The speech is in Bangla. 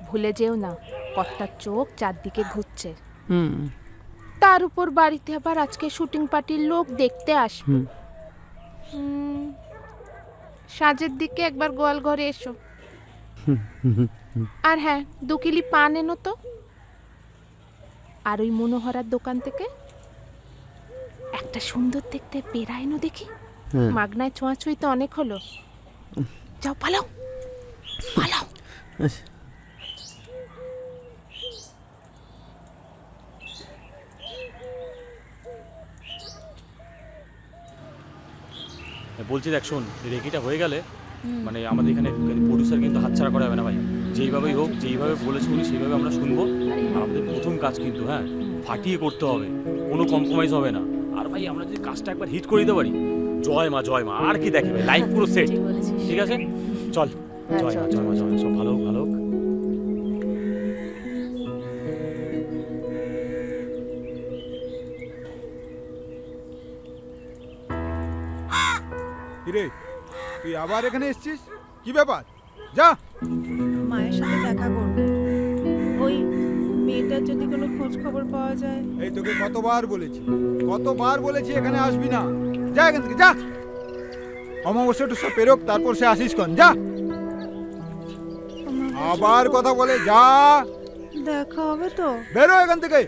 ভুলে যেও না কর্তার চোখ চারদিকে ঘুরছে। হুম তার উপর বাড়িতে আবার আজকে শুটিং পার্টির লোক দেখতে আসবে। সাজের দিকে একবার গোয়াল ঘরে এসো। আর হ্যাঁ, 2 কিলি পান এনো তো। আর ওই মনোহরার দোকান থেকে একটা সুন্দর দেখতে পেড়া এনো দেখি। মাগনায় ছোঁয়াছুঁই তো অনেক হলো। যাও পালাও পালাও। বলছি দেখ শোন, রেকিটা হয়ে গেলে মানে আমাদের এখানে প্রডিউসার কিন্তু হাতছাড়া করা হবে না ভাই। যেইভাবেই হোক, যেইভাবে বলেছে উনি সেইভাবে আমরা শুনবো। আর আমাদের প্রথম কাজ কিন্তু হ্যাঁ ফাটিয়ে করতে হবে, কোনো কম্প্রোমাইজ হবে না। আর ভাই আমরা যদি কাজটা একবার হিট করে দিতে পারি, জয় মা জয় মা, আর কি দেখে ভাই, লাইফ পুরো সেট। ঠিক আছে চল, জয় মা জয় মা জয় মা, সব ভালো হোক ভালো হোক। কিরে তুই আবার এখানে এসেছিস, কি ব্যাপার? যা। মায়ের সাথে দেখা করবে, ওই মেয়েটার যদি কোনো খোঁজ খবর পাওয়া যায়। এই তোকে কতবার বলেছি এখানে আসবি না, যা এখান থেকে যা। অমাবস্যাটা সব পেরোক, তারপর সে আসিস কন, যা। আবার কথা বলে, যা। দেখা হবে তো? বেরো এখান থেকে।